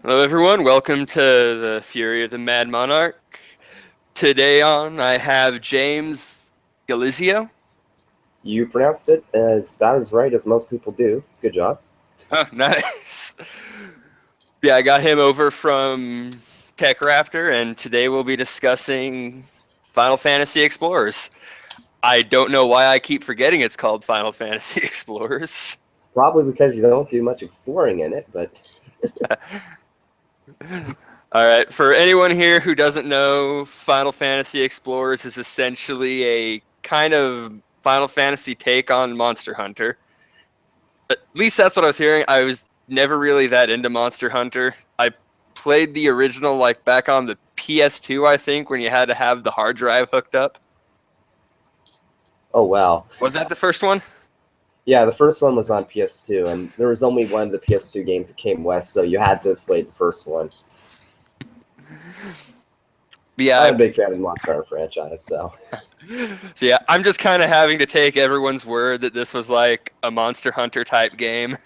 Hello, everyone. Welcome to the Fury of the Mad Monarch. Today I have James Galizio. You pronounced it as about as right as most people do. Good job. Oh, nice. Yeah, I got him over from Tech Raptor, and today we'll be discussing Final Fantasy Explorers. I don't know why I keep forgetting it's called Final Fantasy Explorers. Probably because you don't do much exploring in it, but All right, for anyone here who doesn't know, Final Fantasy Explorers is essentially a kind of Final Fantasy take on Monster Hunter. At least that's what I was hearing. I was never really that into Monster Hunter. I played the original like back on the PS2, I think, when you had to have the hard drive hooked up. oh wow. Was that the first one? Yeah, the first one was on PS2, and there was only one of the PS2 games that came west, so you had to play the first one. Yeah. I'm a big fan of the Monster Hunter franchise, so So yeah, I'm just kind of having to take everyone's word that this was like a Monster Hunter type game.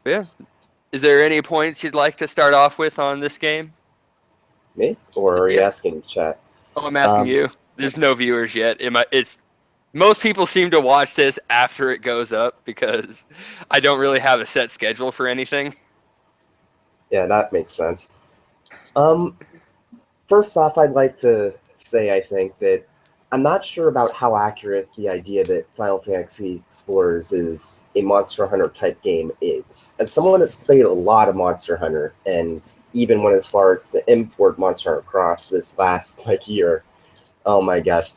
But yeah. Is there any points you'd like to start off with on this game? me? Or are you Yeah. asking chat? Oh, I'm asking Um, you. There's no viewers yet. It's most people seem to watch this after it goes up because I don't really have a set schedule for anything. yeah, that makes sense. Um, First off, I'd like to say I think that I'm not sure about how accurate the idea that Final Fantasy Explorers is a Monster Hunter type game is. As someone that's played a lot of Monster Hunter, and even went as far as to import Monster Hunter Cross this last year, oh my gosh,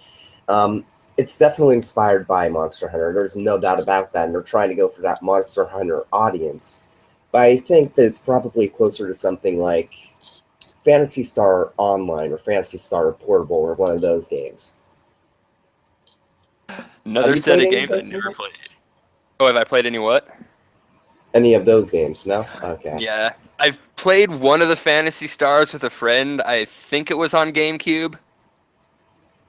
um, it's definitely inspired by Monster Hunter. There's no doubt about that, and they're trying to go for that Monster Hunter audience. But I think that it's probably closer to something like Fantasy Star Online or Fantasy Star Portable or one of those games. Have Another you set played of any of games I those never games? played. Oh, have I played any what? Any of those games? No? Okay. Yeah. I've played one of the Fantasy Stars with a friend. I think it was on GameCube.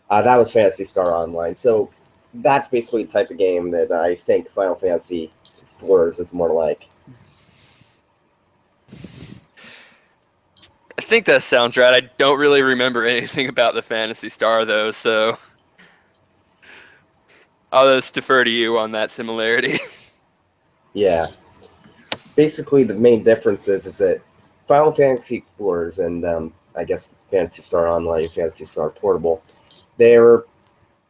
That was Fantasy Star Online. So that's basically the type of game that I think Final Fantasy Explorers is more like. I think that sounds right. I don't really remember anything about the Fantasy Star though, so I'll just defer to you on that similarity. Yeah. Basically, the main difference is that Final Fantasy Explorers and I guess Fantasy Star Online and Fantasy Star Portable, they're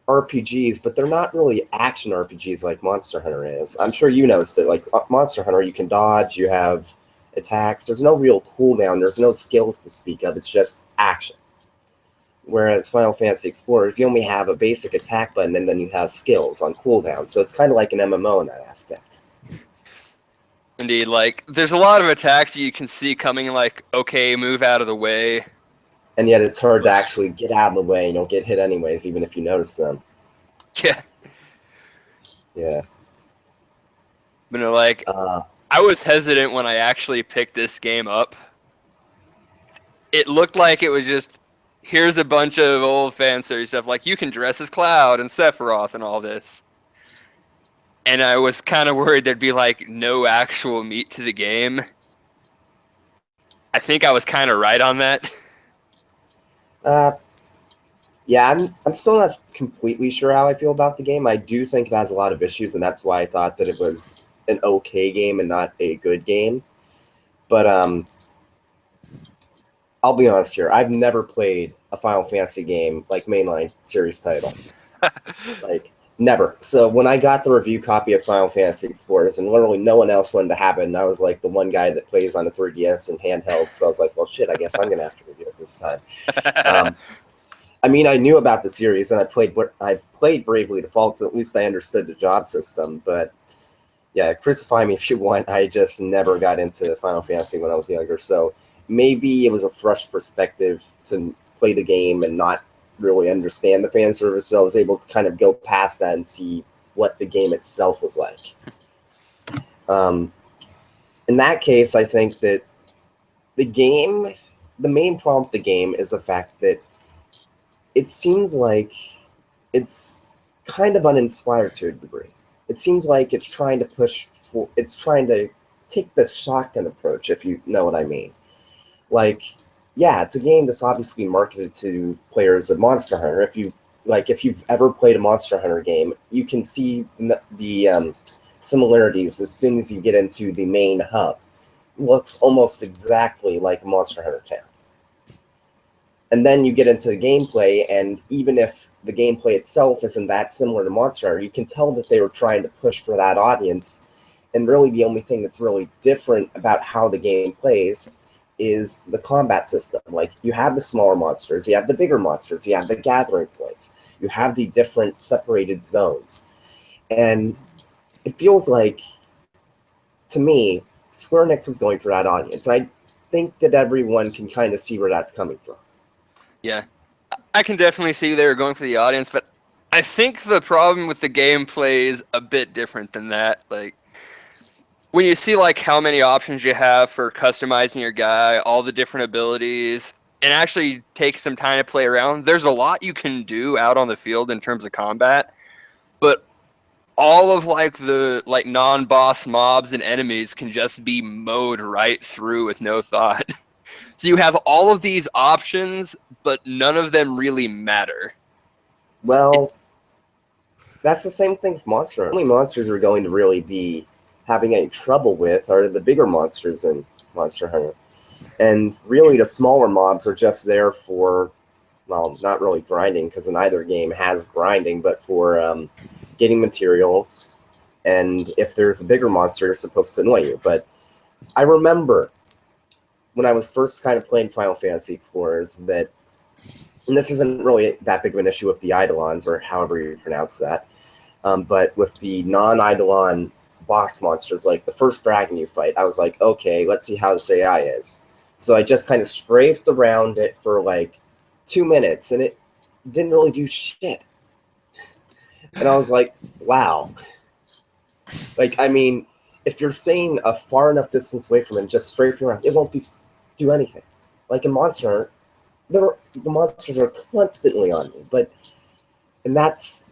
RPGs, but they're not really action RPGs like Monster Hunter is. I'm sure you noticed it. Like Monster Hunter, you can dodge, you have attacks. There's no real cooldown. There's no skills to speak of. It's just action. Whereas Final Fantasy Explorers, you only have a basic attack button and then you have skills on cooldown. So it's kind of like an MMO in that aspect. Indeed, like there's a lot of attacks you can see coming like, okay, move out of the way. And yet it's hard to actually get out of the way and you'll get hit anyways, even if you notice them. Yeah. Yeah. But no, like Uh, I was hesitant when I actually picked this game up. It looked like it was just here's a bunch of old fan series stuff like you can dress as Cloud and Sephiroth and all this. And I was kind of worried there'd be like no actual meat to the game. I think I was kind of right on that. uh, Yeah, I'm still not completely sure how I feel about the game. I do think it has a lot of issues, and that's why I thought that it was an okay game and not a good game. But I'll be honest here. I've never played a Final Fantasy game like mainline series title. Like never. So when I got the review copy of Final Fantasy Explorers, and literally no one else wanted to have it, and I was like the one guy that plays on the 3DS and handheld, so I was like, well, shit. I guess I'm gonna have to review it this time. Um, I mean, I knew about the series and I've played Bravely Default, so at least I understood the job system. But yeah, crucify me if you want. I just never got into Final Fantasy when I was younger, so maybe it was a fresh perspective to play the game and not really understand the fan service. So I was able to kind of go past that and see what the game itself was like. Um, in that case, I think that the game, the main problem with the game is the fact that it seems like it's kind of uninspired to a degree. It seems like it's trying to take the shotgun approach, if you know what I mean. Like, yeah, it's a game that's obviously marketed to players of Monster Hunter. If you've ever played a Monster Hunter game, you can see the similarities as soon as you get into the main hub. It looks almost exactly like a Monster Hunter town. And then you get into the gameplay, and even if the gameplay itself isn't that similar to Monster Hunter, you can tell that they were trying to push for that audience. And really, the only thing that's really different about how the game plays is the combat system. Like, you have the smaller monsters, you have the bigger monsters, you have the gathering points, you have the different separated zones. And it feels like, to me, Square Enix was going for that audience. I think that everyone can kind of see where that's coming from. Yeah, I can definitely see they were going for the audience, but I think the problem with the gameplay is a bit different than that. Like, when you see like how many options you have for customizing your guy, all the different abilities, and actually take some time to play around, there's a lot you can do out on the field in terms of combat, but all of like the like non-boss mobs and enemies can just be mowed right through with no thought. So you have all of these options, but none of them really matter. Well, that's the same thing with Monster Hunter. The only monsters we're going to really be having any trouble with are the bigger monsters in Monster Hunter. And really, the smaller mobs are just there for, well, not really grinding, because neither game has grinding, but for getting materials. And if there's a bigger monster, it's supposed to annoy you. But I remember when I was first kind of playing Final Fantasy Explorers that, and this isn't really that big of an issue with the Eidolons, or however you pronounce that, but with the non-Eidolon boss monsters, like the first dragon you fight, I was like, okay, let's see how this AI is. So I just kind of strafed around it for like 2 minutes, and it didn't really do shit. And I was like, wow. Like, I mean, if you're staying a far enough distance away from it and just strafing around, it won't do anything. Like in Monster Hunter, the monsters are constantly on me, and that's,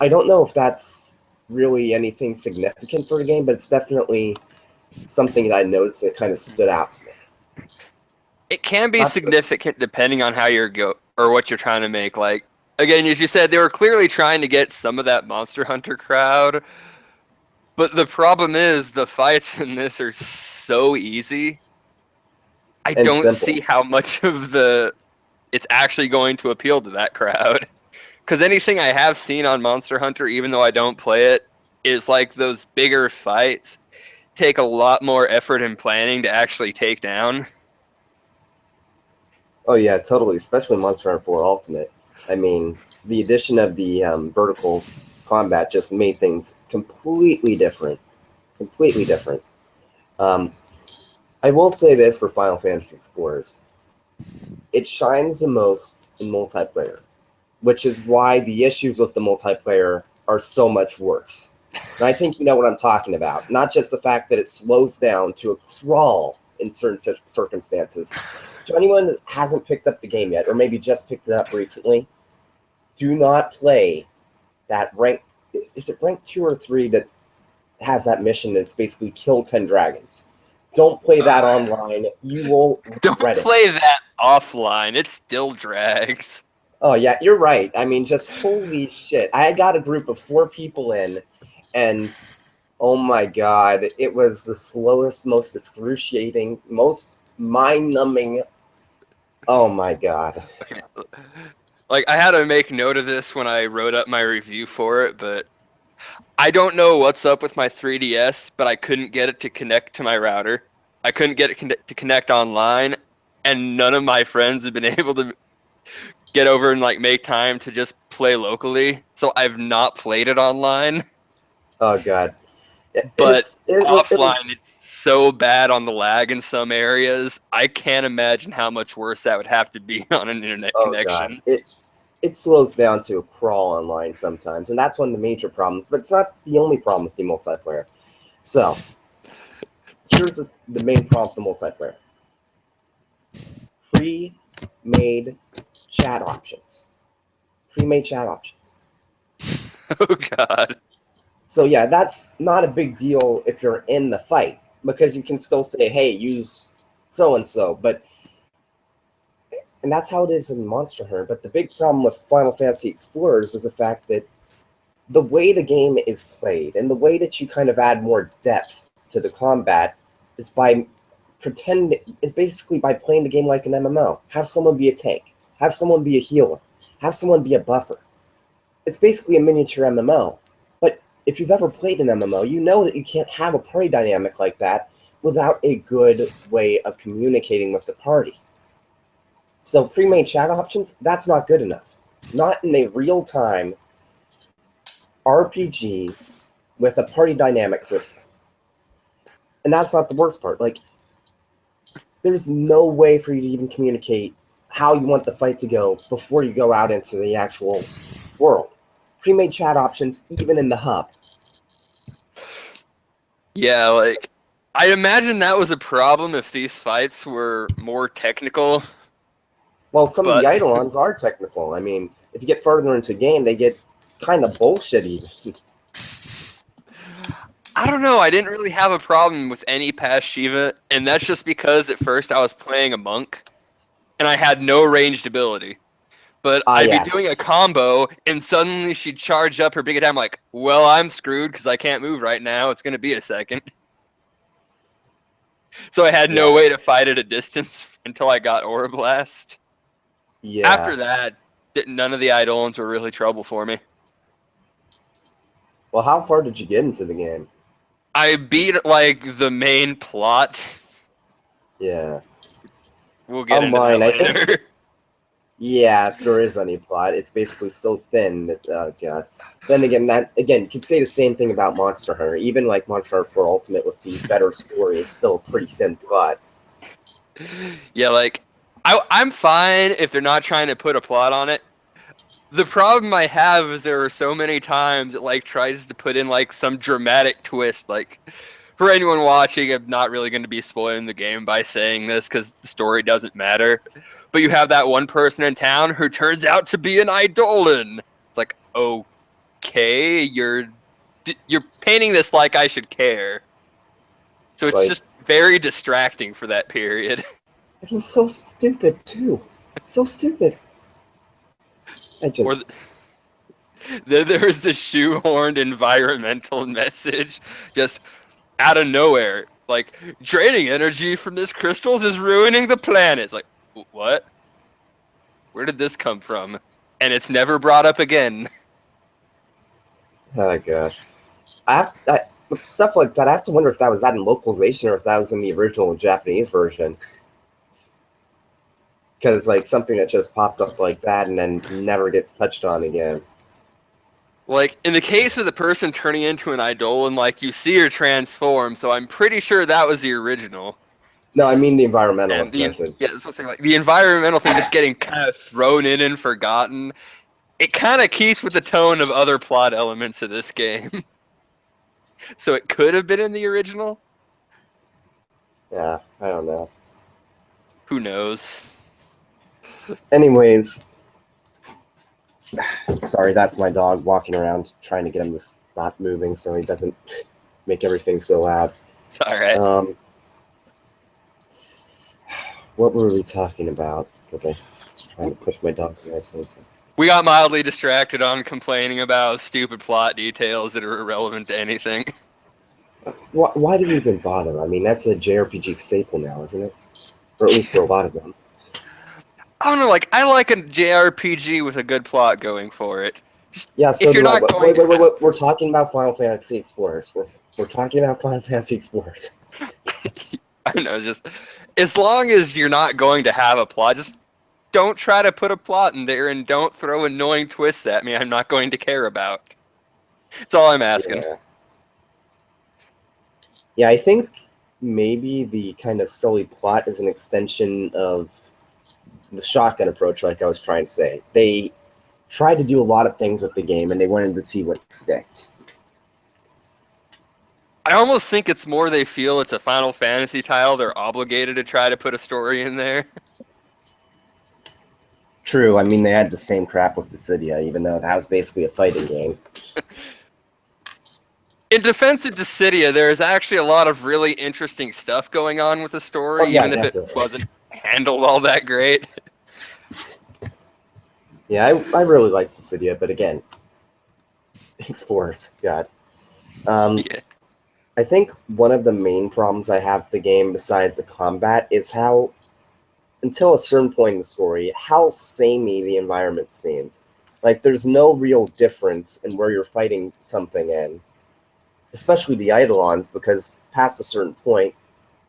I don't know if that's really anything significant for the game, but it's definitely something that I noticed that kind of stood out to me. It can be Not to, significant depending on how you're or what you're trying to make. Like, again, as you said, they were clearly trying to get some of that Monster Hunter crowd, but the problem is the fights in this are so easy. I and don't simple. see how much of it's actually going to appeal to that crowd. Because anything I have seen on Monster Hunter, even though I don't play it, is like those bigger fights take a lot more effort and planning to actually take down. Oh yeah, totally. Especially Monster Hunter 4 Ultimate. I mean, the addition of the vertical combat just made things completely different. Completely different. Um, I will say this for Final Fantasy Explorers: it shines the most in multiplayer, which is why the issues with the multiplayer are so much worse. And I think you know what I'm talking about. Not just the fact that it slows down to a crawl in certain circumstances. To anyone that hasn't picked up the game yet, or maybe just picked it up recently, do not play that rank. Is it rank 2 or 3 that has that mission that's basically kill 10 dragons? Don't play that online. You will Don't regret it. play that offline. It still drags. Oh yeah, you're right. I mean, just holy shit. I got a group of 4 people in, and oh my god, it was the slowest, most excruciating, most mind-numbing. Oh my god. Okay. Like, I had to make note of this when I wrote up my review for it, but I don't know what's up with my 3DS, but I couldn't get it to connect to my router. I couldn't get it to connect online, and none of my friends have been able to get over and like make time to just play locally. So I've not played it online, Oh god. but It was. offline it's so bad on the lag in some areas. I can't imagine how much worse that would have to be on an internet Oh god. connection. It slows down to a crawl online sometimes, and that's one of the major problems. But it's not the only problem with the multiplayer. So here's the main problem with the multiplayer: pre-made chat options. Pre-made chat options. Oh god. So yeah, that's not a big deal if you're in the fight because you can still say, "Hey, use so and so." And that's how it is in Monster Hunter. But the big problem with Final Fantasy Explorers is the fact that the way the game is played and the way that you kind of add more depth to the combat is basically by playing the game like an MMO. Have someone be a tank, have someone be a healer, have someone be a buffer. It's basically a miniature MMO. But if you've ever played an MMO, you know that you can't have a party dynamic like that without a good way of communicating with the party. So pre-made chat options, that's not good enough. Not in a real-time RPG with a party dynamic system. And that's not the worst part. Like, there's no way for you to even communicate how you want the fight to go before you go out into the actual world. Pre-made chat options, even in the hub. Yeah, like I imagine that was a problem if these fights were more technical, Well, some of the but Eidolons are technical. I mean, if you get further into the game, they get kind of bullshitty. I don't know. I didn't really have a problem with any past Shiva, and that's just because at first I was playing a monk and I had no ranged ability. But Ah, I'd be yeah. doing a combo, and suddenly she'd charge up her big attack. I'm like, well, I'm screwed because I can't move right now. It's going to be a second. So I had no Yeah. way to fight at a distance until I got Aura Blast. Yeah. After that, none of the Eidolons were really trouble for me. Well, how far did you get into the game? I beat like the main plot. Yeah. We'll get On into that mine, I think, later. yeah, if there is any plot, it's basically so thin that, oh god. Then again, you could say the same thing about Monster Hunter. Even like Monster Hunter 4 Ultimate with the better story is still a pretty thin plot. Yeah, like I'm fine if they're not trying to put a plot on it. The problem I have is there are so many times it like tries to put in like some dramatic twist. Like for anyone watching, I'm not really going to be spoiling the game by saying this because the story doesn't matter. But you have that one person in town who turns out to be an Eidolon. It's like, okay, you're painting this like I should care. So It's it's like, just very distracting for that period. it was so stupid too. So stupid. I Or just, there was the shoehorned environmental message just out of nowhere. Like, draining energy from this crystals is ruining the planet. It's like, what? Where did this come from? And it's never brought up again. oh gosh. With stuff like that, I have to wonder if that was that in localization or if that was in the original Japanese version. Because like something that just pops up like that and then never gets touched on again. Like, in the case of the person turning into an Eidolon, like, you see her transform, so I'm pretty sure that was the original. No, I mean the And environmentalist message. yeah, that's what I'm saying. Like, the environmental thing just getting kind of thrown in and forgotten. It kind of keeps with the tone of other plot elements of this game. So it could have been in the original. Yeah, I don't know. Who knows? Anyways, sorry, that's my dog walking around trying to get him to stop moving so he doesn't make everything so loud. It's all right. What were we talking about? Because I was trying to push my dog to my sense. We got mildly distracted on complaining about stupid plot details that are irrelevant to anything. Why do we even bother? I mean, that's a JRPG staple now, isn't it? Or at least for a lot of them. I don't know, like, I like a JRPG with a good plot going for it. Just, Yeah, so if you're do I. not going to Wait. We're talking about Final Fantasy Explorers. We're talking about Final Fantasy Explorers. I don't know, just as long as you're not going to have a plot, just don't try to put a plot in there and don't throw annoying twists at me I'm not going to care about. That's all I'm asking. Yeah. Yeah, I think maybe the kind of silly plot is an extension of the shotgun approach, like I was trying to say. They tried to do a lot of things with the game, and they wanted to see what sticked. I almost think it's more they feel it's a Final Fantasy title, they're obligated to try to put a story in there. True, I mean, they had the same crap with Dissidia, even though that was basically a fighting game. In defense of Dissidia, there is actually a lot of really interesting stuff going on with the story, Oh yeah, even if it definitely. wasn't handled all that great. Yeah, I really like Dissidia, but again, Explorers, God. Um, Yeah. I think one of the main problems I have with the game, besides the combat, is how, until a certain point in the story, how samey the environment seems. Like, there's no real difference in where you're fighting something in, especially the Eidolons, because past a certain point,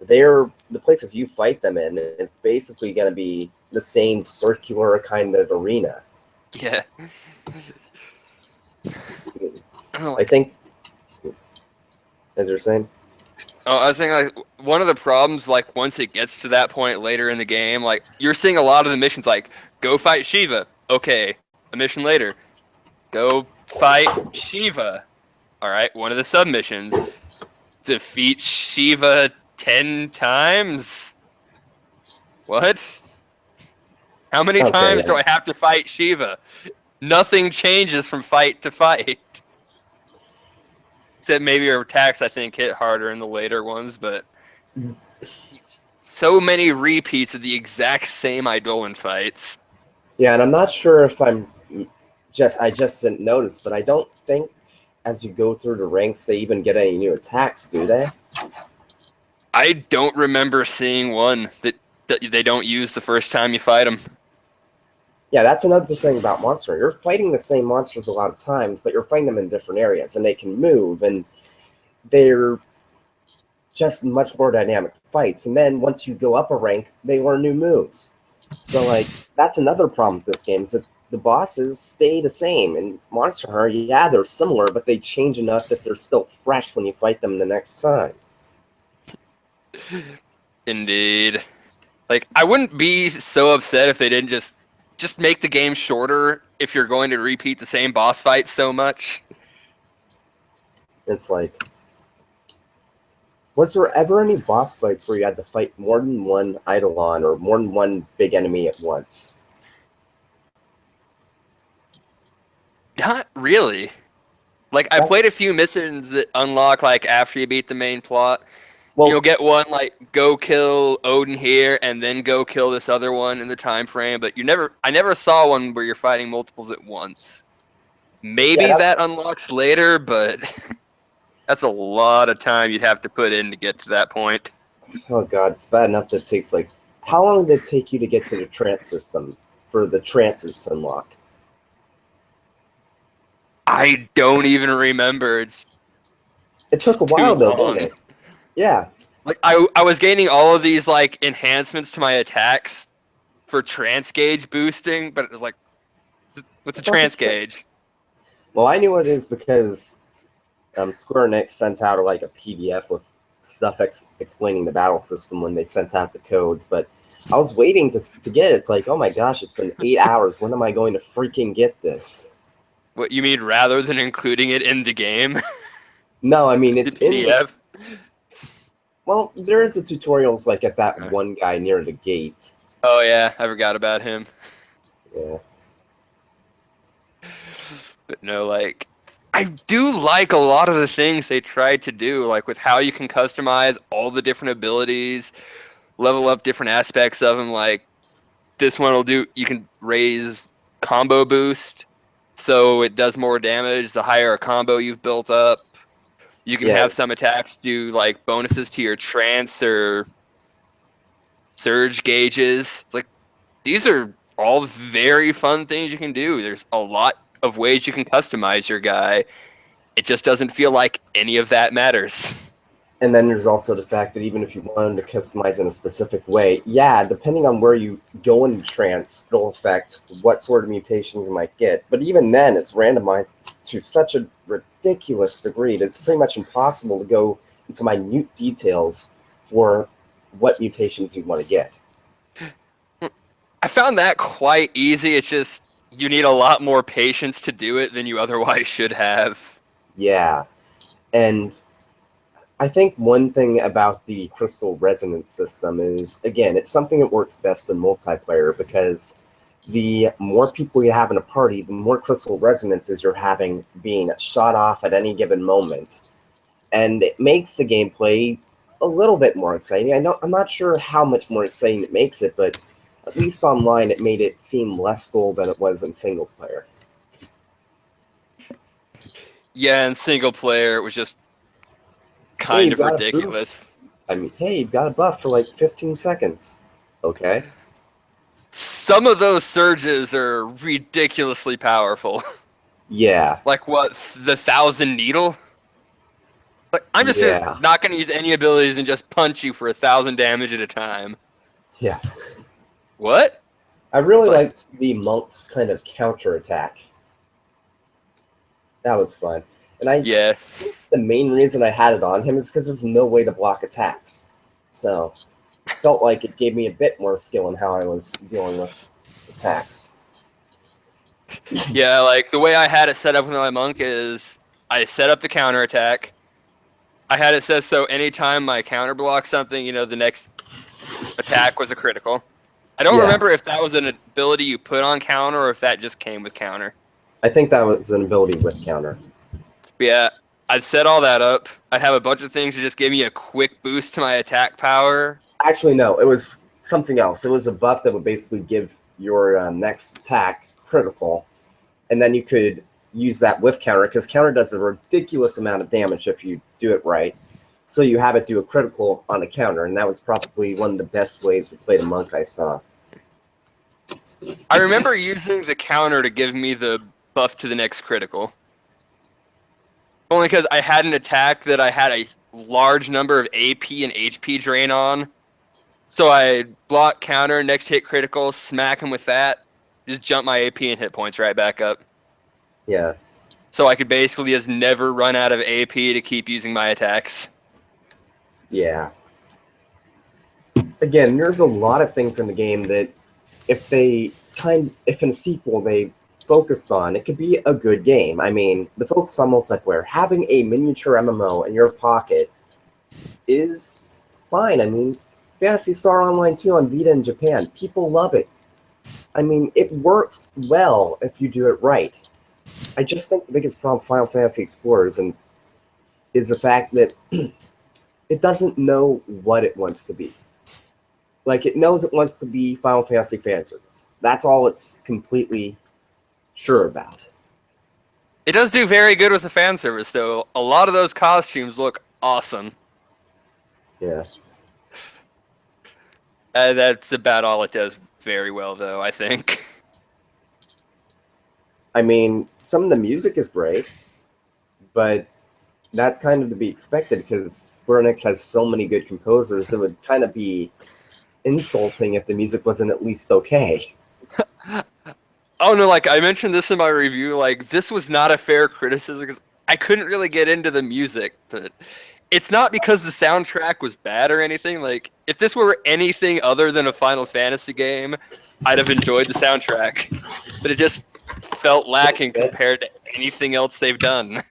they're the places you fight them in is basically going to be the same circular kind of arena. Yeah. I Like, think, as you're saying, oh, I was saying, like, one of the problems, like, once it gets to that point later in the game, like, you're seeing a lot of the missions, like, go fight Shiva. Okay. A mission later, go fight Shiva. All right. One of the submissions, defeat Shiva 10 times. What? How many okay, times yeah. do I have to fight Shiva? Nothing changes from fight to fight. Except maybe her attacks, I think, hit harder in the later ones, but so many repeats of the exact same Eidolon fights. Yeah, and I'm not sure if I just didn't notice, but I don't think as you go through the ranks they even get any new attacks, do they? I don't remember seeing one that they don't use the first time you fight them. Yeah, that's another thing about Monster. You're fighting the same monsters a lot of times, but you're fighting them in different areas, and they can move, and they're just much more dynamic fights. And then once you go up a rank, they learn new moves. So like that's another problem with this game is that the bosses stay the same. In Monster Hunter, yeah, they're similar, but they change enough that they're still fresh when you fight them the next time. Indeed. Like, I wouldn't be so upset if they didn't just make the game shorter if you're going to repeat the same boss fight so much. It's like, was there ever any boss fights where you had to fight more than one Eidolon or more than one big enemy at once? Not really. Like, I That's played a few missions that unlock, like, after you beat the main plot. You'll well, get one, like, go kill Odin here, and then go kill this other one in the time frame, but I never saw one where you're fighting multiples at once. yeah, Maybe that unlocks later, but that's a lot of time you'd have to put in to get to that point. oh god, it's bad enough that it takes like, how long did it take you to get to the trance system for the trances to unlock? I don't even remember. It's It took a too while though, didn't long. it? Yeah. Like, I was gaining all of these, like, enhancements to my attacks for trance gauge boosting, but it was like, what's I a thought trance the gauge? well, I knew what it is because Square Enix sent out like a PDF with stuff explaining the battle system when they sent out the codes. But I was waiting to get it. It's like, oh my gosh, it's been 8 hours. When am I going to freaking get this? What you mean, rather than including it in the game, No, I mean the it's in the. PDF? Well, there is the tutorials like at that one guy near the gate. Oh yeah, I forgot about him. Yeah. But no, like, I do like a lot of the things they tried to do, like with how you can customize all the different abilities, level up different aspects of them. Like, this one will do, you can raise combo boost, so it does more damage the higher a combo you've built up. You can Yeah, have some attacks do like bonuses to your trance or surge gauges. It's like, these are all very fun things you can do. There's a lot of ways you can customize your guy. It just doesn't feel like any of that matters. and then there's also the fact that even if you wanted to customize in a specific way, yeah, depending on where you go into trance, it'll affect what sort of mutations you might get. But even then, it's randomized to such a ridiculous degree that it's pretty much impossible to go into minute details for what mutations you want to get. I found that quite easy. It's just you need a lot more patience to do it than you otherwise should have. Yeah, and I think one thing about the crystal resonance system is, again, it's something that works best in multiplayer because the more people you have in a party, the more crystal resonances you're having being shot off at any given moment. and it makes the gameplay a little bit more exciting. I'm not sure how much more exciting it makes it, but at least online it made it seem less cool than it was in single player. Yeah, in single player, it was just Hey, kind you've of got a boost. ridiculous. I mean, hey, you've got a buff for like 15 seconds. Okay. Some of those surges are ridiculously powerful. Yeah. Like what, the 1,000 needle? Like I'm just Yeah. not going to use any abilities and just punch you for 1,000 damage at a time. Yeah. What? I really Like, liked the monk's kind of counterattack. That was fun. And I yeah. think the main reason I had it on him is because there's no way to block attacks. So felt like it gave me a bit more skill in how I was dealing with attacks. Yeah, like the way I had it set up with my monk is I set up the counterattack. I had it set so anytime my counter blocked something, the next attack was a critical. I don't Yeah. remember if that was an ability you put on counter or if that just came with counter. I think that was an ability with counter. But yeah, I'd set all that up. I'd have a bunch of things to just give me a quick boost to my attack power. Actually, no, it was something else. It was a buff that would basically give your next attack critical, and then you could use that with counter, because counter does a ridiculous amount of damage if you do it right. So you have it do a critical on a counter, and that was probably one of the best ways to play the monk I saw. I remember using the counter to give me the buff to the next critical. Only because I had an attack that I had a large number of AP and HP drain on. So I block counter, next hit critical, smack him with that, just jump my AP and hit points right back up. Yeah. So I could basically just never run out of AP to keep using my attacks. Yeah. Again, there's a lot of things in the game that if in a sequel they focused on, it could be a good game. I mean, the focus on multiplayer, having a miniature MMO in your pocket is fine. I mean, Phantasy Star Online 2 on Vita in Japan, people love it. I mean, it works well if you do it right. I just think the biggest problem with Final Fantasy Explorers is the fact that it doesn't know what it wants to be. Like, it knows it wants to be Final Fantasy fan service. That's all it's completely sure about. It does do very good with the fan service, though. A lot of those costumes look awesome. Yeah. That's about all it does very well, though, I think. I mean, some of the music is great, but that's kind of to be expected because Square Enix has so many good composers. It would kind of be insulting if the music wasn't at least okay. Oh no, like I mentioned this in my review, like this was not a fair criticism because I couldn't really get into the music, but it's not because the soundtrack was bad or anything. Like if this were anything other than a Final Fantasy game, I'd have enjoyed the soundtrack. But it just felt lacking compared to anything else they've done.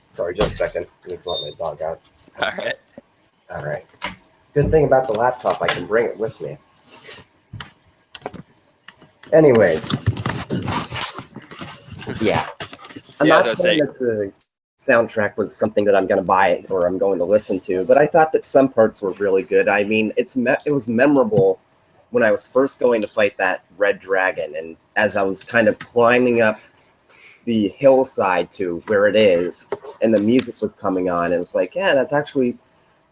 Sorry, just a second. I need to let my dog out. Alright. Alright. Good thing about the laptop, I can bring it with me. Anyways. Yeah. I'm not saying that the soundtrack was something that I'm going to buy or I'm going to listen to, but I thought that some parts were really good. I mean, it was memorable when I was first going to fight that red dragon, and as I was kind of climbing up the hillside to where it is, and the music was coming on, and it's like, yeah, that's actually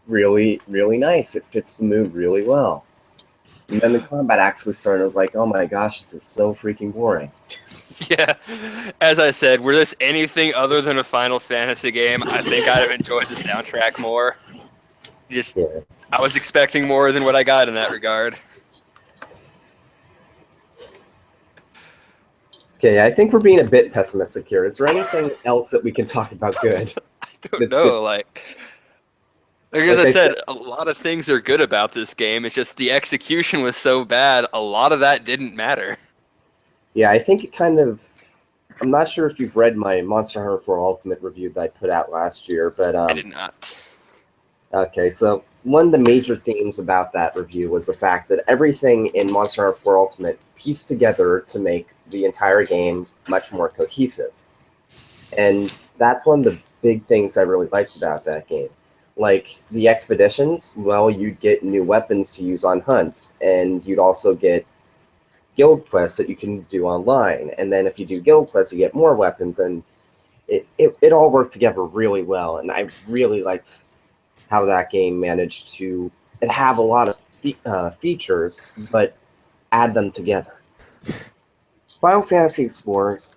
really, really nice. It fits the mood really well. And then the combat actually started. I was like, oh my gosh, this is so freaking boring. Yeah, as I said, were this anything other than a Final Fantasy game, I think I'd have enjoyed the soundtrack more. I was expecting more than what I got in that regard. Okay, I think we're being a bit pessimistic here. Is there anything else that we can talk about good? I don't know, like as I said, a lot of things are good about this game. It's just the execution was so bad, a lot of that didn't matter. Yeah, I think it kind of... I'm not sure if you've read my Monster Hunter 4 Ultimate review that I put out last year, but... I did not. Okay, so one of the major themes about that review was the fact that everything in Monster Hunter 4 Ultimate pieced together to make the entire game much more cohesive. And that's one of the big things I really liked about that game. Like the expeditions, well, you'd get new weapons to use on hunts, and you'd also get guild quests that you can do online. And then if you do guild quests, you get more weapons, and it all worked together really well. And I really liked how that game managed to have a lot of features, but add them together. Final Fantasy Explorers,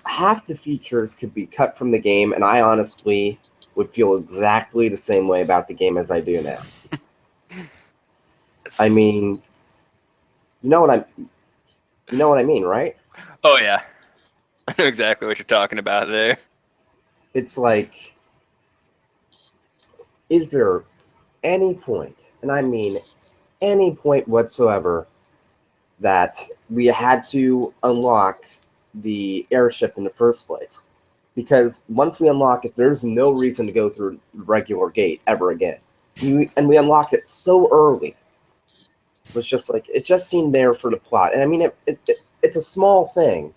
half the features could be cut from the game, and I honestly would feel exactly the same way about the game as I do now. I mean, you know what I mean, right? Oh yeah, I know exactly what you're talking about there. It's like, is there any point, and I mean any point whatsoever, that we had to unlock the airship in the first place? Because once we unlock it, there's no reason to go through the regular gate ever again. And we unlocked it so early. It was just like, it just seemed there for the plot. And I mean, it's a small thing,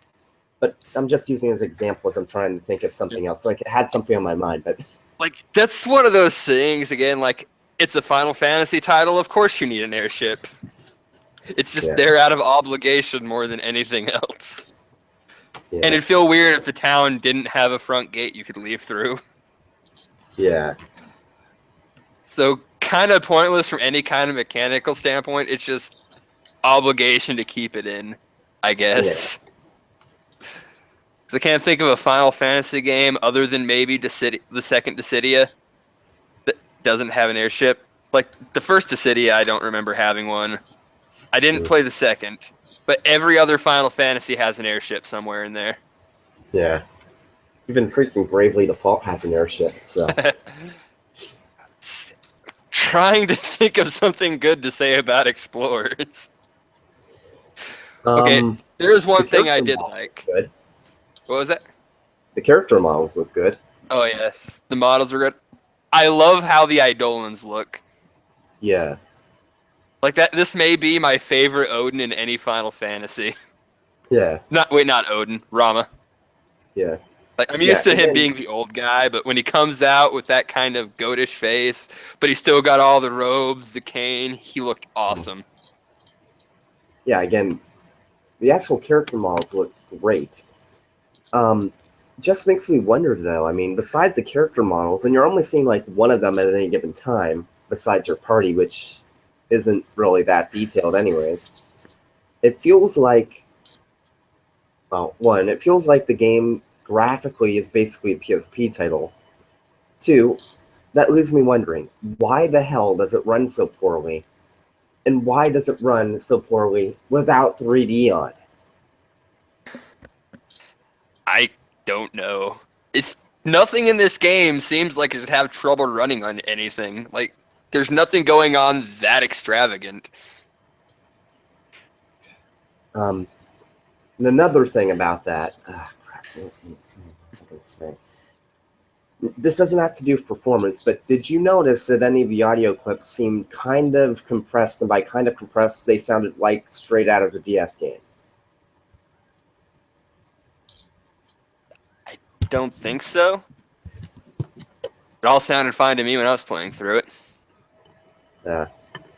but I'm just using it as an example as I'm trying to think of something else. Like, it had something on my mind, but Like, that's one of those things, again, like, it's a Final Fantasy title, of course you need an airship. It's just there out of obligation more than anything else. yeah. And it'd feel weird if the town didn't have a front gate you could leave through. Yeah. So kind of pointless from any kind of mechanical standpoint. It's just obligation to keep it in, I guess. So I can't think of a Final Fantasy game other than maybe the second Dissidia that doesn't have an airship. Like the first Dissidia, I don't remember having one. I didn't play the second, but every other Final Fantasy has an airship somewhere in there. Yeah. Even freaking Bravely Default has an airship, so. Trying to think of something good to say about Explorers. Okay, there's one thing I did like. Good. What was that? The character models look good. Oh, yes. The models are good. I love how the Eidolons look. Yeah. Like that. This may be my favorite Odin in any Final Fantasy. Yeah. Not Odin, Rama. Yeah. Like I'm used to him being the old guy, but when he comes out with that kind of goatish face, but he's still got all the robes, the cane, he looked awesome. Yeah, again, the actual character models looked great. Just makes me wonder, though. I mean, besides the character models, and you're only seeing like one of them at any given time, besides your party, which isn't really that detailed, anyways. It feels like, well, one, it feels like the game graphically is basically a PSP title. Two, that leaves me wondering, why the hell does it run so poorly? And why does it run so poorly without 3D on? I don't know. It's nothing in this game seems like it would have trouble running on anything. Like there's nothing going on that extravagant. And another thing about that, crap, what was I going to say? This doesn't have to do with performance, but did you notice that any of the audio clips seemed kind of compressed, and by kind of compressed, they sounded like straight out of the DS game? I don't think so. It all sounded fine to me when I was playing through it. Yeah.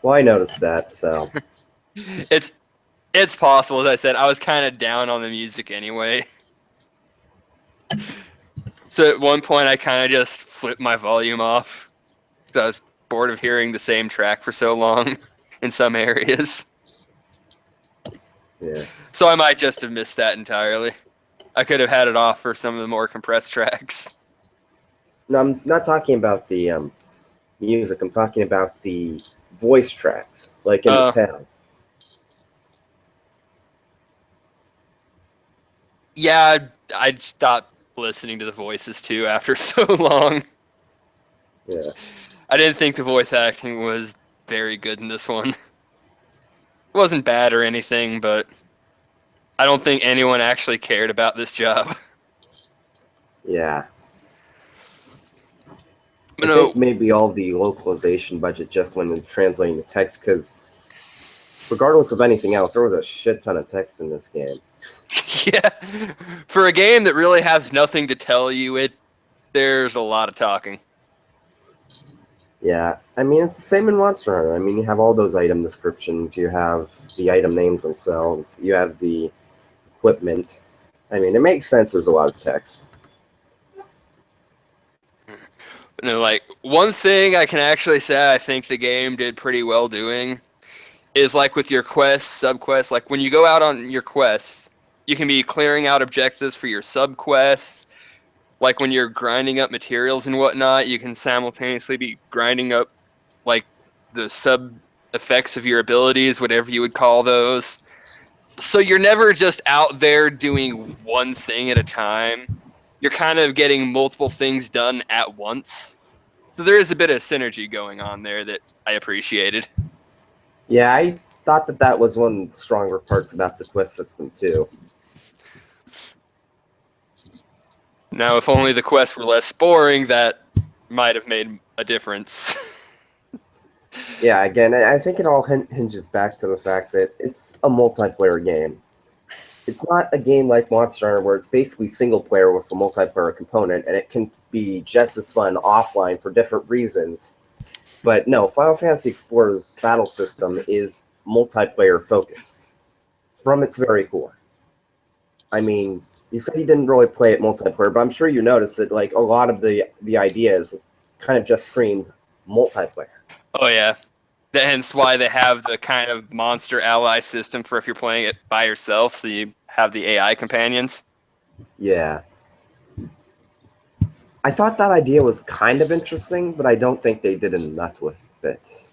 Well, I noticed that, so. It's possible, as I said. I was kind of down on the music anyway. So at one point, I kind of just flipped my volume off because I was bored of hearing the same track for so long in some areas. Yeah. So I might just have missed that entirely. I could have had it off for some of the more compressed tracks. No, I'm not talking about the music. I'm talking about the voice tracks, like in the town. Yeah, I'd stopped listening to the voices too after so long. Yeah. I didn't think the voice acting was very good in this one. It wasn't bad or anything, but I don't think anyone actually cared about this job. Yeah. I think maybe all the localization budget just went into translating the text, because regardless of anything else, there was a shit ton of text in this game. Yeah. For a game that really has nothing to tell you, it there's a lot of talking. Yeah, I mean, it's the same in Monster Hunter. I mean, you have all those item descriptions, you have the item names themselves, you have the equipment. I mean, it makes sense there's a lot of text. Like one thing I can actually say I think the game did pretty well doing is like with your quests, subquests, like when you go out on your quests, you can be clearing out objectives for your subquests. Like when you're grinding up materials and whatnot, you can simultaneously be grinding up like the sub effects of your abilities, whatever you would call those. So you're never just out there doing one thing at a time. You're kind of getting multiple things done at once. So there is a bit of synergy going on there that I appreciated. Yeah, I thought that was one of the stronger parts about the quest system, too. Now, if only the quests were less boring, that might have made a difference. Yeah, again, I think it all hinges back to the fact that it's a multiplayer game. It's not a game like Monster Hunter where it's basically single player with a multiplayer component, and it can be just as fun offline for different reasons. But no, Final Fantasy Explorer's battle system is multiplayer focused from its very core. I mean, you said you didn't really play it multiplayer, but I'm sure you noticed that like a lot of the ideas kind of just screamed multiplayer. Oh, yeah. Hence why they have the kind of monster ally system for if you're playing it by yourself, so you have the AI companions. Yeah. I thought that idea was kind of interesting, but I don't think they did enough with it.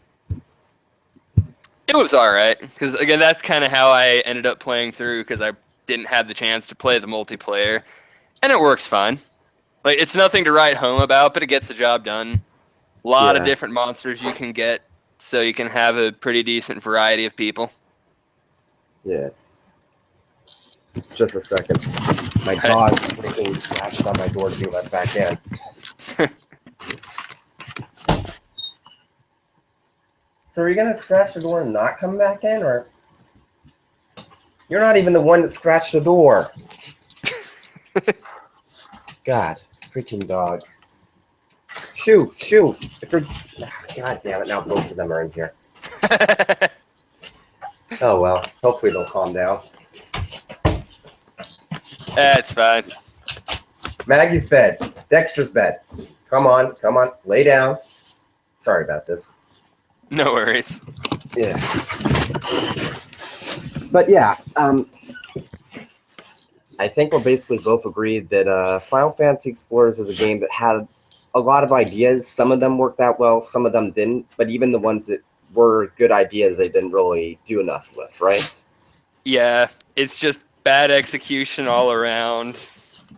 It was all right, because again, that's kind of how I ended up playing through, because I didn't have the chance to play the multiplayer, and it works fine. Like, it's nothing to write home about, but it gets the job done. A lot of Yeah. different monsters you can get, so you can have a pretty decent variety of people. Yeah. Just a second. My Right. dog freaking scratched on my door to be let back in. So are you gonna scratch the door and not come back in, or you're not even the one that scratched the door? God, freaking dogs. Shoo. If you're... God damn it, now both of them are in here. Oh well, hopefully they'll calm down. That's fine. Maggie's bed. Dexter's bed. Come on, lay down. Sorry about this. No worries. Yeah. But yeah, I think we're basically both agreed that Final Fantasy Explorers is a game that had a lot of ideas. Some of them worked out well, some of them didn't. But even the ones that were good ideas, they didn't really do enough with, right? Yeah, it's just bad execution all around.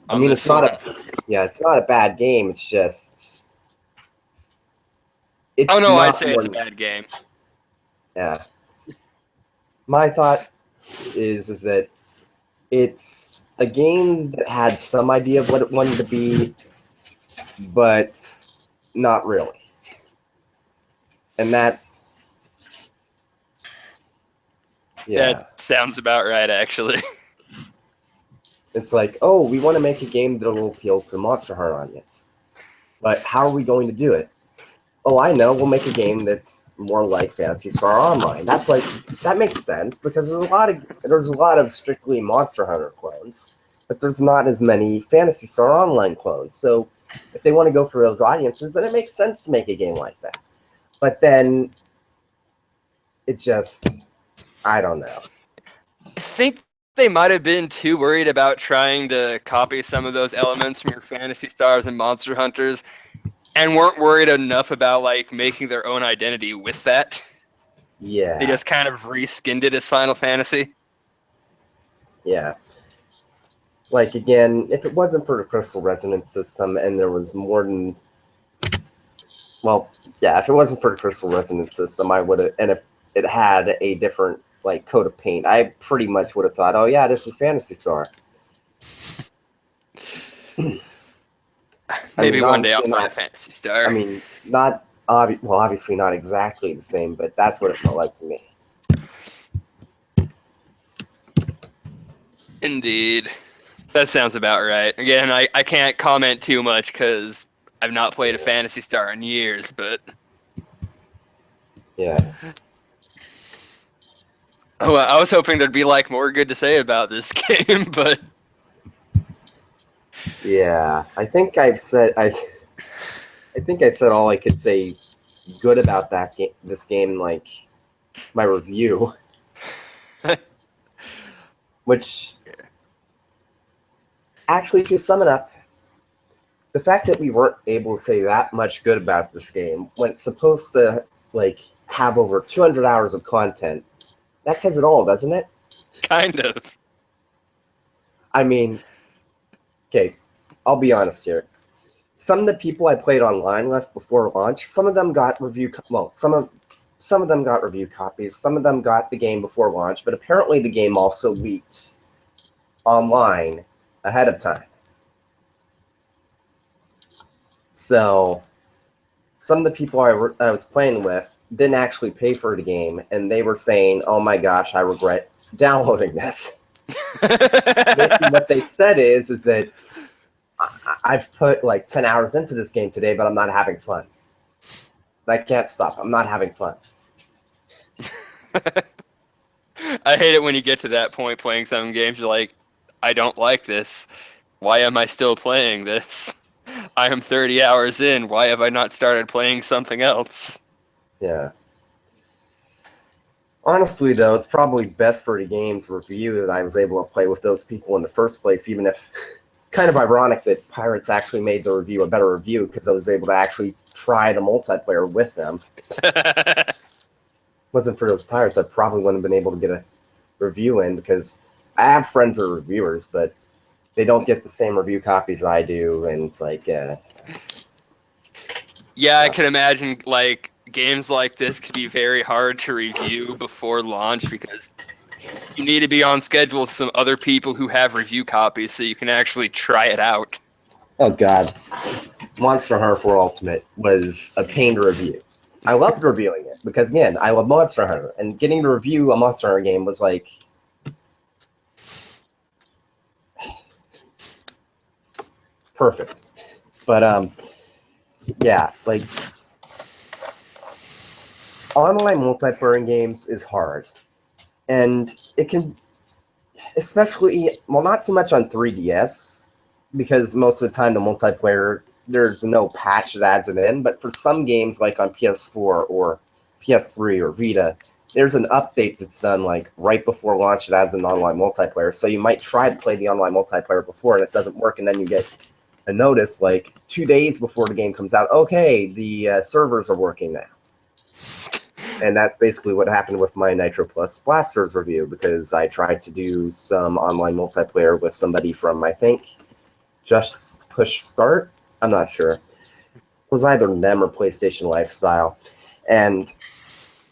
I mean, it's not a bad game. It's just Oh no, I'd not say more it's a bad game. Yeah. My thought is that it's a game that had some idea of what it wanted to be, but not really. And that's... Yeah. That sounds about right, actually. It's like, oh, we want to make a game that will appeal to Monster Hunter audience. But how are we going to do it? Oh, I know, we'll make a game that's more like Phantasy Star Online. That makes sense because there's a lot of strictly Monster Hunter clones, but there's not as many Phantasy Star Online clones. So if they want to go for those audiences, then it makes sense to make a game like that. But then it just, I don't know. I think they might have been too worried about trying to copy some of those elements from your Fantasy Stars and Monster Hunters, and weren't worried enough about like making their own identity with that. Yeah. They just kind of reskinned it as Final Fantasy. Yeah. Like, again, if it wasn't for the Crystal Resonance system and there was more than... Well, yeah, if it wasn't for the Crystal Resonance system, I would have... And if it had a different, like, coat of paint, I pretty much would have thought, oh, yeah, this is Phantasy Star. Maybe one day I'll find a Fantasy Star. I mean, obviously not exactly the same, but that's what it felt like to me. Indeed. That sounds about right. Again, I can't comment too much because I've not played a Phantasy Star in years, but Yeah. oh, I was hoping there'd be like more good to say about this game, but Yeah. I think I said all I could say good about that game, this game, like my review, which actually, to sum it up, the fact that we weren't able to say that much good about this game when it's supposed to like have over 200 hours of content, that says it all, doesn't it? kind of. I mean, okay, I'll be honest here. Some of the people I played online with before launch, some of them got some of them got review copies, some of them got the game before launch, but apparently the game also leaked online ahead of time. So some of the people I was playing with didn't actually pay for the game, and they were saying, "Oh my gosh, I regret downloading this." Basically, what they said is that I've put like 10 hours into this game today, but I'm not having fun. I can't stop. I'm not having fun. I hate it when you get to that point playing some games. You're like, I don't like this. Why am I still playing this? I am 30 hours in. Why have I not started playing something else? Yeah. Honestly, though, it's probably best for the game's review that I was able to play with those people in the first place, even if kind of ironic that Pirates actually made the review a better review because I was able to actually try the multiplayer with them. Wasn't for those Pirates, I probably wouldn't have been able to get a review in because I have friends that are reviewers, but they don't get the same review copies I do, and it's like, Yeah, I can imagine like games like this could be very hard to review before launch because you need to be on schedule with some other people who have review copies so you can actually try it out. oh god, Monster Hunter 4 Ultimate was a pain to review. I loved reviewing it because, again, I love Monster Hunter, and getting to review a Monster Hunter game was like perfect. But yeah, like online multiplayer in games is hard, and it can, especially well, not so much on 3DS because most of the time the multiplayer there's no patch that adds it in. But for some games like on PS4 or PS3 or Vita, there's an update that's done like right before launch that adds an online multiplayer. So you might try to play the online multiplayer before and it doesn't work, and then you get a notice like 2 days before the game comes out. Okay, the servers are working now. And that's basically what happened with my Nitro Plus Blasters review because I tried to do some online multiplayer with somebody from, I think, Just Push Start. I'm not sure. It was either them or PlayStation Lifestyle. And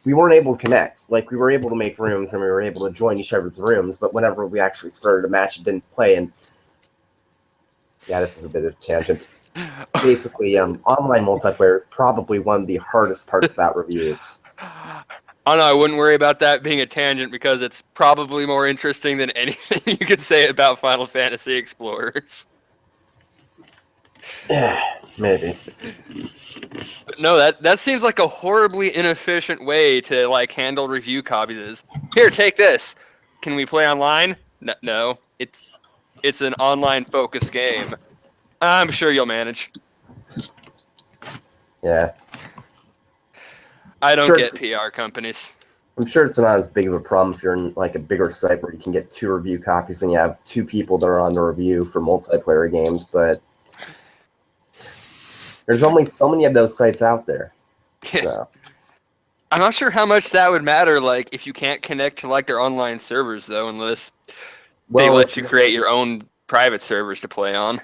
we weren't able to connect. Like, we were able to make rooms and we were able to join each other's rooms, but whenever we actually started a match, it didn't play. And yeah, this is a bit of a tangent. It's basically, online multiplayer is probably one of the hardest parts about reviews. Oh no, I wouldn't worry about that being a tangent because it's probably more interesting than anything you could say about Final Fantasy Explorers. Yeah, maybe. But no, that seems like a horribly inefficient way to like handle review copies. Is here, take this. Can we play online? No, it's an online focused game. I'm sure you'll manage. Yeah. I don't Sure, get PR companies. I'm sure it's not as big of a problem if you're in like a bigger site where you can get 2 review copies and you have 2 people that are on the review for multiplayer games, but there's only so many of those sites out there. So I'm not sure how much that would matter, like if you can't connect to like their online servers though, unless they well, let you create your own private servers to play on.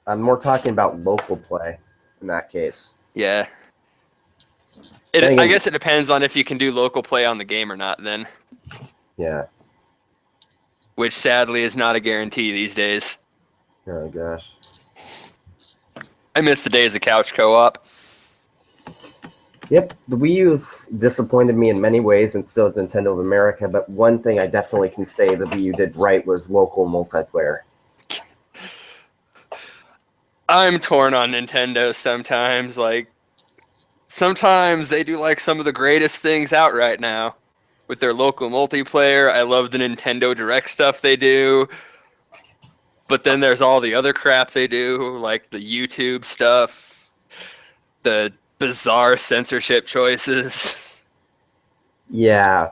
I'm more talking about local play in that case. Yeah. Then I again, guess it depends on if you can do local play on the game or not then, yeah. which sadly is not a guarantee these days. Oh gosh. I miss the days of couch co-op. Yep, the Wii U's disappointed me in many ways, and so is Nintendo of America. But one thing I definitely can say the Wii U did right was local multiplayer. I'm torn on Nintendo sometimes. Like, sometimes they do like some of the greatest things out right now with their local multiplayer. I love the Nintendo Direct stuff they do. But then there's all the other crap they do, like the YouTube stuff, the bizarre censorship choices. Yeah,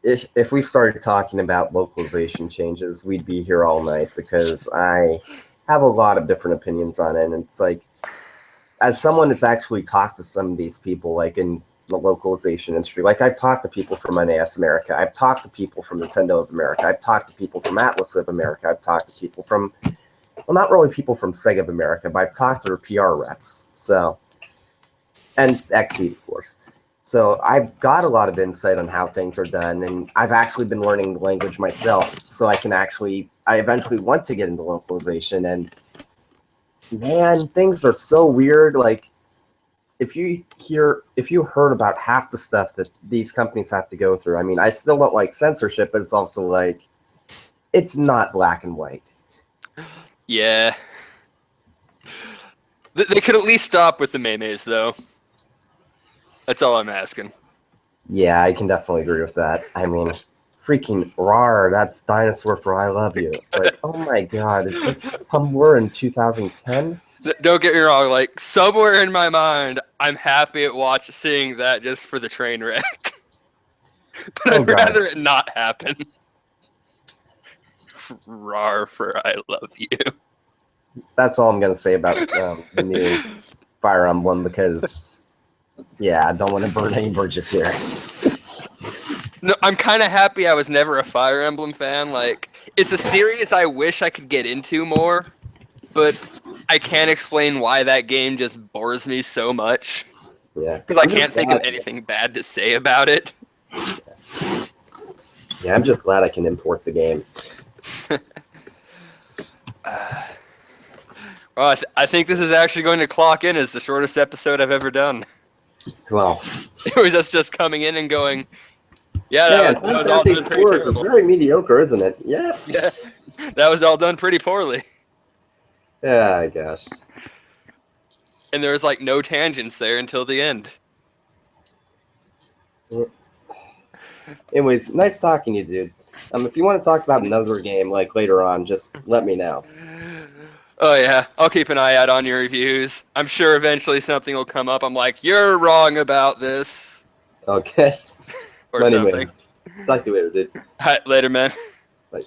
if we started talking about localization changes, we'd be here all night because I have a lot of different opinions on it. And it's like, as someone that's actually talked to some of these people, like in the localization industry, like I've talked to people from NAS America, I've talked to people from Nintendo of America, I've talked to people from Atlas of America, I've talked to people from, well, not really people from Sega of America, but I've talked to their PR reps. So, and XE, of course. So I've got a lot of insight on how things are done, and I've actually been learning the language myself, so I eventually want to get into localization, and man, things are so weird. Like, if you heard about half the stuff that these companies have to go through, I mean, I still don't like censorship, but it's also like, it's not black and white. Yeah. They could at least stop with the memes, though. That's all I'm asking. Yeah, I can definitely agree with that. I mean, freaking rar, that's Dinosaur for I Love You. It's like, oh my god, it's somewhere in 2010? Don't get me wrong, like, somewhere in my mind, I'm happy at seeing that just for the train wreck. But Oh I'd god. rather it not happen. Rar for I love you. That's all I'm going to say about the new Fire Emblem because, yeah, I don't want to burn any bridges here. No, I'm kind of happy I was never a Fire Emblem fan. Like, it's a series I wish I could get into more, but I can't explain why that game just bores me so much. Yeah. Because I can't think of anything bad to say about it. Yeah, I'm just glad I can import the game. Well, I think this is actually going to clock in as the shortest episode I've ever done. Well, It was us just coming in and going, yeah, man, that Final was all Fantasy done pretty Explorers is terrible. very mediocre, isn't it? Yeah. Yeah, that was all done pretty poorly. Yeah, I guess. And there was like no tangents there until the end. Anyways, nice talking to you, dude. If you want to talk about another game like later on, just let me know. Oh yeah, I'll keep an eye out on your reviews. I'm sure eventually something will come up. I'm like, you're wrong about this. Okay. Or But something. anyways, talk to you later, dude. All right, later, man. Bye.